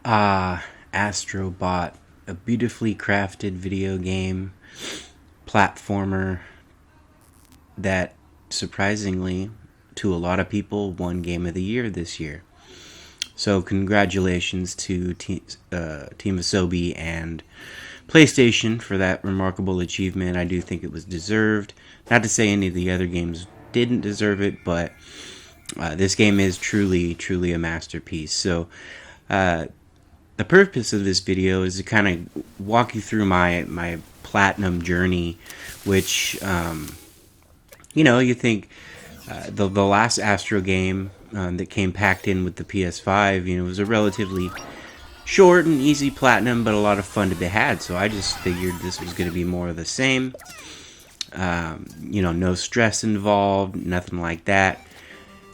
Astro bought a beautifully crafted video game platformer that surprisingly to a lot of people won Game of the Year this year. So congratulations to Team Asobi and PlayStation for that remarkable achievement. I do think it was deserved. Not to say any of the other games didn't deserve it, but this game is truly a masterpiece. So the purpose of this video is to kind of walk you through my platinum journey, which you think the last Astro game that came packed in with the PS5, was a relatively short and easy platinum, but a lot of fun to be had. So I just figured this was going to be more of the same. No stress involved, nothing like that,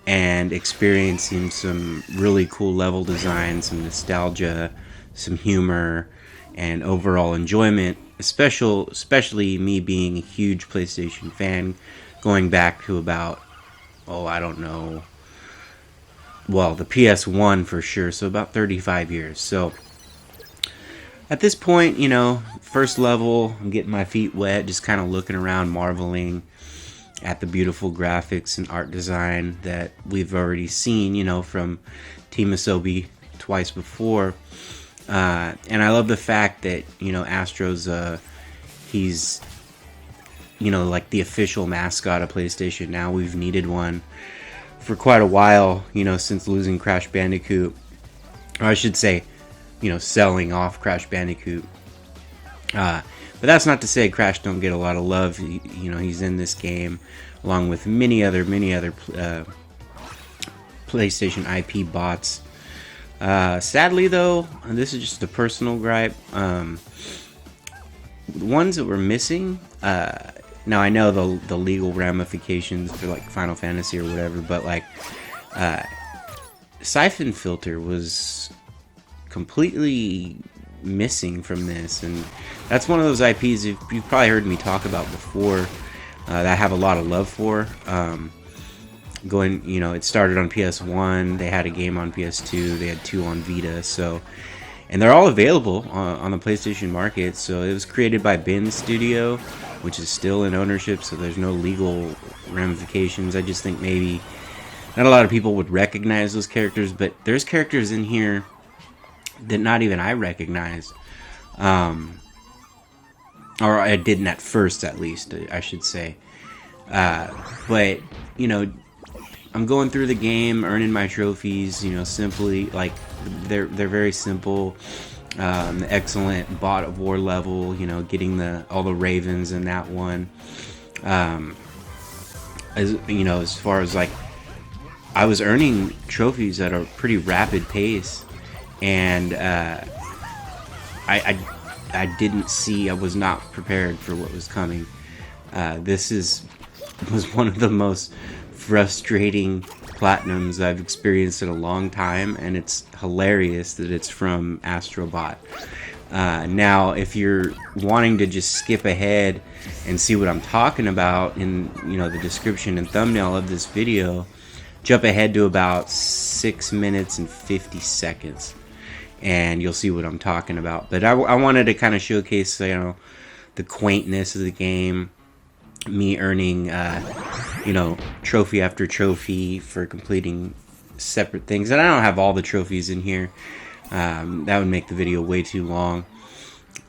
and experiencing some really cool level design, some nostalgia, some humor, and overall enjoyment. Especially me being a huge PlayStation fan, going back to about, I don't know, well, the PS1 for sure, so about 35 years. So at this point, first level, I'm getting my feet wet, just kind of looking around, marveling at the beautiful graphics and art design that we've already seen, from Team Asobi twice before. And I love the fact that, Astro's, he's, like the official mascot of PlayStation now. We've needed one for quite a while, since losing Crash Bandicoot. Or I should say, selling off Crash Bandicoot. But that's not to say Crash don't get a lot of love. He's in this game along with many other PlayStation IP bots. Sadly, though, and this is just a personal gripe. The ones that were missing. Now I know the legal ramifications for like Final Fantasy or whatever, but like Siphon Filter was completely missing from this, and that's one of those IPs you've probably heard me talk about before, that I have a lot of love for. It started on PS1, they had a game on PS2, they had two on Vita, and they're all available on the PlayStation market. So it was created by Bin Studio, which is still in ownership, so there's no legal ramifications. I just think maybe not a lot of people would recognize those characters, but there's characters in here that not even I recognized. Or I didn't at first, at least, I should say. But, I'm going through the game, earning my trophies, simply, like, they're very simple. The excellent bot of war level, getting all the ravens in that one. As far as, like, I was earning trophies at a pretty rapid pace, and I didn't see, I was not prepared for what was coming. This was one of the most frustrating platinums I've experienced in a long time, and it's hilarious that it's from Astrobot. Now, if you're wanting to just skip ahead and see what I'm talking about in the description and thumbnail of this video, jump ahead to about 6 minutes and 50 seconds. And you'll see what I'm talking about. But I wanted to kind of showcase, the quaintness of the game. Me earning, trophy after trophy for completing separate things. And I don't have all the trophies in here. That would make the video way too long.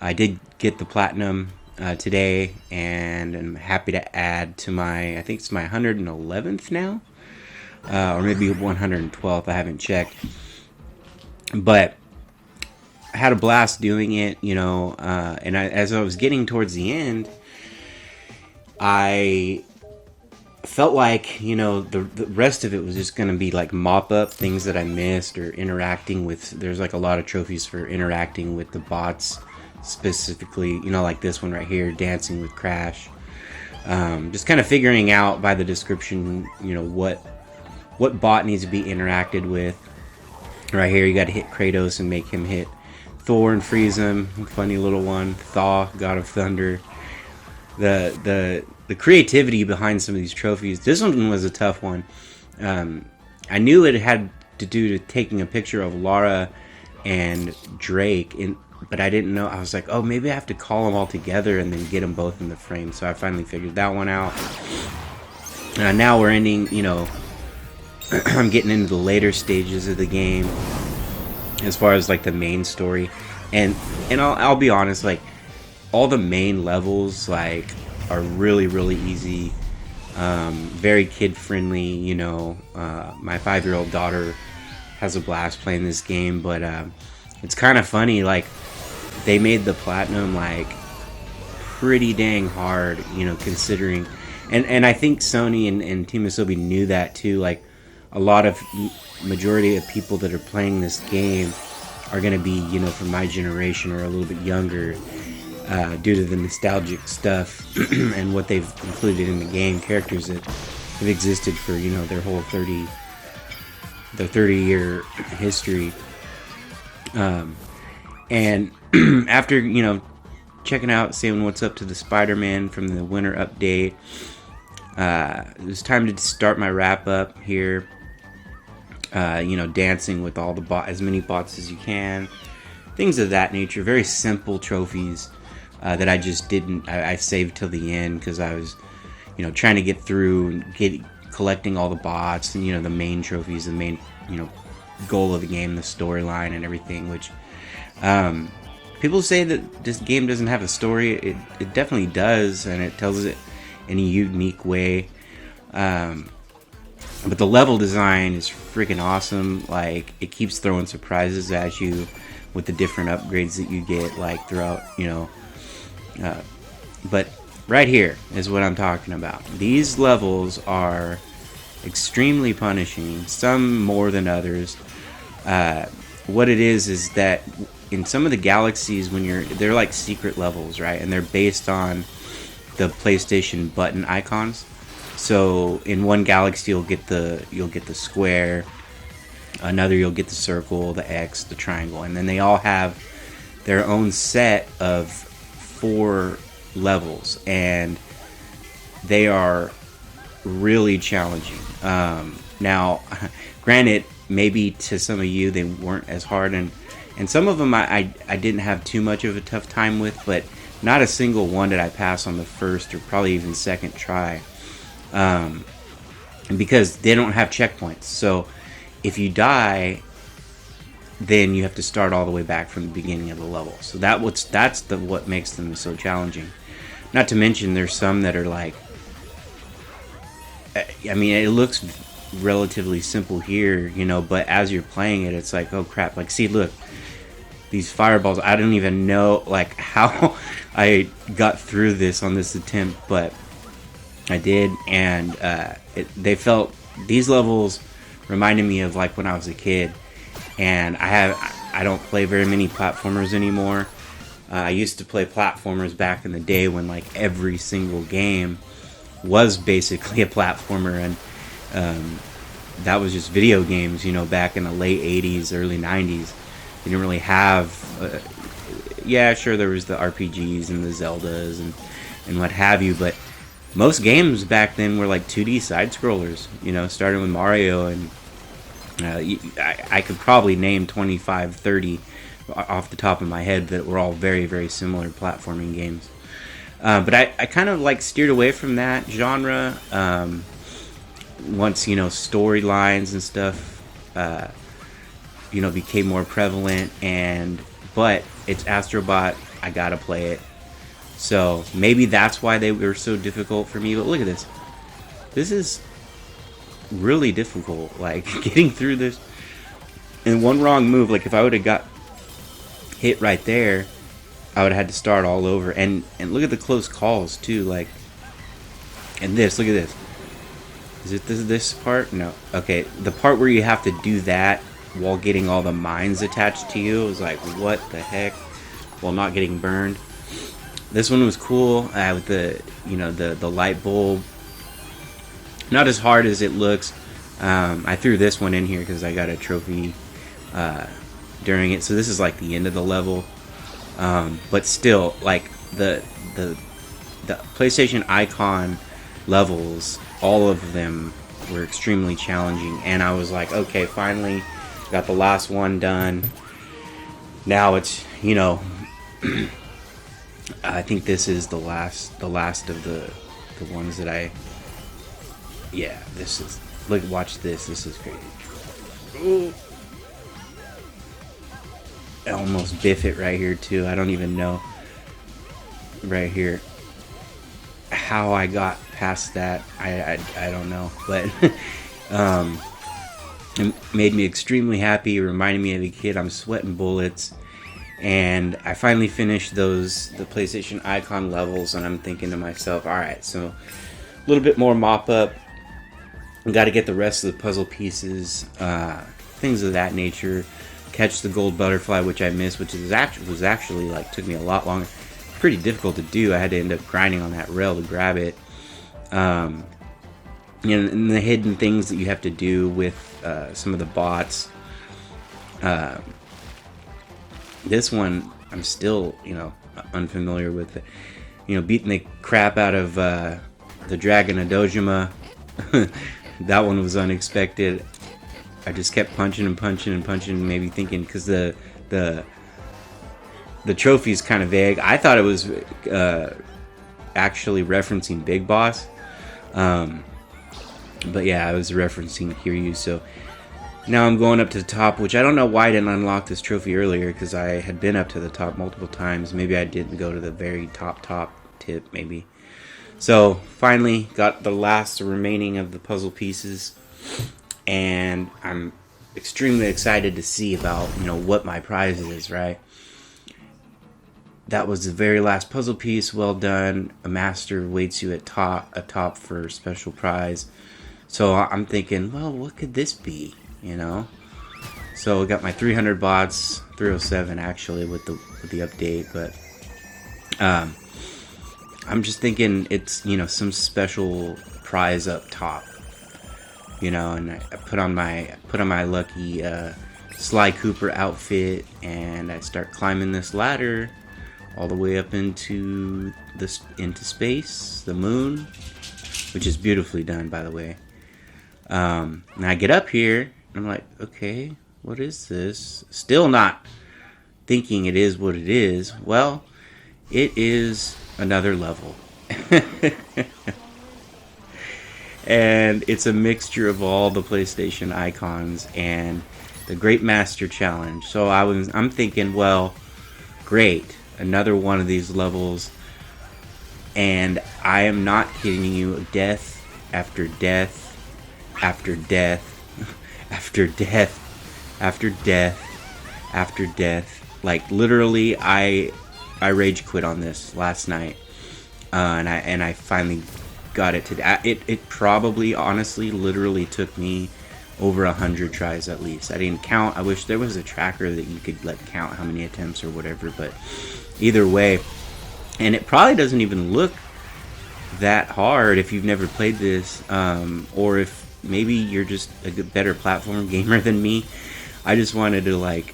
I did get the platinum today, and I'm happy to add to I think it's my 111th now. Or maybe 112th, I haven't checked. But I had a blast doing it, and as I was getting towards the end, I felt like, the rest of it was just going to be like mop up things that I missed, or interacting with, there's like a lot of trophies for interacting with the bots, specifically, like this one right here, dancing with Crash. Just kind of figuring out by the description, what bot needs to be interacted with. Right here, you got to hit Kratos and make him hit Thor and freeze him. Funny little one. Thaw, God of Thunder. The creativity behind some of these trophies. This one was a tough one. I knew it had to do to taking a picture of Lara and Drake. But I didn't know. I was like, oh, maybe I have to call them all together and then get them both in the frame. So I finally figured that one out. Now we're ending, you know, I'm getting into the later stages of the game as far as like the main story. And I'll be honest, like all the main levels like are really, really easy. Very kid friendly, you know. My 5-year-old daughter has a blast playing this game, but it's kind of funny, like they made the platinum like pretty dang hard, you know, considering, and I think Sony and Team Asobi knew that too. Like a lot of majority of people that are playing this game are going to be, you know, from my generation or a little bit younger, due to the nostalgic stuff and what they've included in the game, characters that have existed for, you know, their whole 30-year history. And after, you know, checking out, seeing what's up to the Spider-Man from the winter update, it was time to start my wrap up here. You know, dancing with all the as many bots as you can, things of that nature. Very simple trophies that I just didn't. I saved till the end because I was, you know, trying to get through and collecting all the bots and, you know, the main trophies, the main, you know, goal of the game, the storyline and everything. Which people say that this game doesn't have a story. It definitely does, and it tells it in a unique way. But the level design is freaking awesome. Like, it keeps throwing surprises at you with the different upgrades that you get, like, throughout, you know. But right here is what I'm talking about. These levels are extremely punishing, some more than others. What it is that in some of the galaxies, they're like secret levels, right? And they're based on the PlayStation button icons. So in one galaxy you'll get the square, another you'll get the circle, the X, the triangle, and then they all have their own set of 4 levels, and they are really challenging. Now, granted, maybe to some of you they weren't as hard, and some of them I didn't have too much of a tough time with, but not a single one did I pass on the first or probably even second try. Because they don't have checkpoints. So if you die, then you have to start all the way back from the beginning of the level. So that's what makes them so challenging. Not to mention there's some that are like, I mean, it looks relatively simple here, you know, but as you're playing it, it's like, oh crap. Like, see, look, these fireballs, I don't even know like how I got through this on this attempt, but I did, and these levels reminded me of like when I was a kid, and I don't play very many platformers anymore. I used to play platformers back in the day when like every single game was basically a platformer, and that was just video games, you know, back in the late 80s, early 90s. You didn't really have, yeah, sure, there was the RPGs and the Zeldas and what have you, but most games back then were like 2D side-scrollers, you know, starting with Mario, and I could probably name 25, 30 off the top of my head that were all very, very similar platforming games. But I kind of like steered away from that genre once, you know, storylines and stuff, you know, became more prevalent, but it's Astrobot, I gotta play it. So maybe that's why they were so difficult for me. But look at this. This is really difficult. Like, getting through this. And one wrong move, like if I would have got hit right there, I would have had to start all over. And look at the close calls too. Like, and this, look at this. Is it this part? No. Okay, the part where you have to do that while getting all the mines attached to you is like, what the heck? While not getting burned. This one was cool with the, you know, the light bulb. Not as hard as it looks. I threw this one in here because I got a trophy during it. So this is like the end of the level. But still, like the PlayStation icon levels, all of them were extremely challenging. And I was like, okay, finally got the last one done. Now it's, you know, I think this is the last of the ones that I. Yeah, this is. Look, watch this. This is crazy. Ooh. I almost biff it right here too. I don't even know. Right here, how I got past that, I don't know, but it made me extremely happy. It reminded me of a kid. I'm sweating bullets. And I finally finished the PlayStation Icon levels, and I'm thinking to myself, alright, so a little bit more mop up. Got to get the rest of the puzzle pieces, things of that nature. Catch the gold butterfly, which I missed, which was actually like took me a lot longer. Pretty difficult to do. I had to end up grinding on that rail to grab it. And the hidden things that you have to do with some of the bots. This one, I'm still, unfamiliar with it. Beating the crap out of the Dragon of Dojima. That one was unexpected. I just kept punching and punching and punching, maybe thinking, because the trophy's kind of vague. I thought it was actually referencing Big Boss. But yeah, I was referencing Kiryu, so now I'm going up to the top, which I don't know why I didn't unlock this trophy earlier, because I had been up to the top multiple times. Maybe I didn't go to the very top tip, maybe. So, finally, got the last remaining of the puzzle pieces, and I'm extremely excited to see about, what my prize is, right? That was the very last puzzle piece. Well done. A master waits you at top for special prize. So I'm thinking, well, what could this be? So I got my 300 bots, 307 actually with the update, but I'm just thinking it's some special prize up top, and I put on my lucky Sly Cooper outfit, and I start climbing this ladder all the way up into space, the moon, which is beautifully done, by the way. And I get up here, and I'm like, okay, what is this? Still not thinking it is what it is. Well, it is another level. And it's a mixture of all the PlayStation icons and the Great Master Challenge. So I'm thinking, well, great, another one of these levels. And I am not kidding you, death after death after death after death after death after death. Like, literally, I rage quit on this last night, and I finally got it today. It probably, honestly, literally took me over 100 tries at least. I didn't count. I wish there was a tracker that you could count how many attempts or whatever, but either way, and it probably doesn't even look that hard if you've never played this, or if maybe you're just a better platform gamer than me. I just wanted to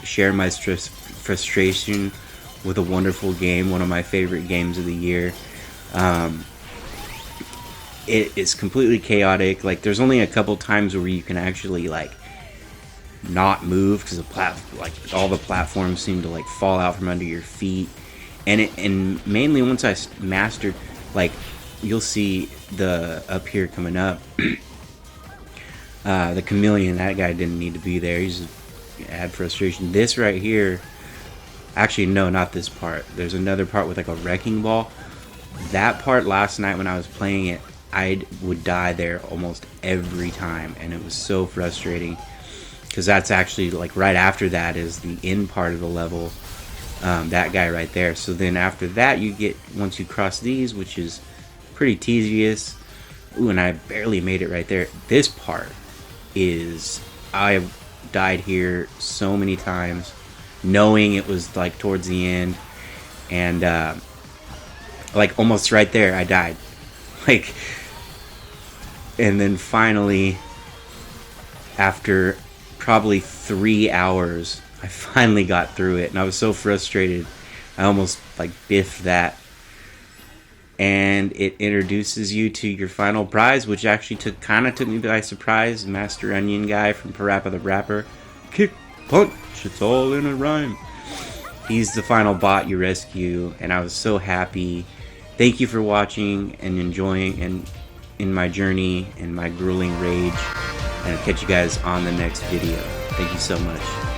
share my frustration with a wonderful game, one of my favorite games of the year. It is completely chaotic. There's only a couple times where you can actually not move, because all the platforms seem to fall out from under your feet. And mainly once I mastered, you'll see the up here coming up. The chameleon, that guy didn't need to be there. He's just had frustration. This right here, actually no, not this part. There's another part with a wrecking ball. That part last night when I was playing it, I would die there almost every time, and it was so frustrating, because that's actually right after that is the end part of the level. That guy right there. So then after that, you get, once you cross these, which is pretty tedious. Ooh, and I barely made it right there. This part is, I died here so many times, knowing it was towards the end, and almost right there I died. And then finally, after probably 3 hours, I finally got through it, and I was so frustrated I almost biffed that. And it introduces you to your final prize, which actually took me by surprise. Master Onion guy from Parappa the Rapper. Kick, punch, it's all in a rhyme. He's the final bot you rescue, and I was so happy. Thank you for watching and enjoying in my journey and my grueling rage. And I'll catch you guys on the next video. Thank you so much.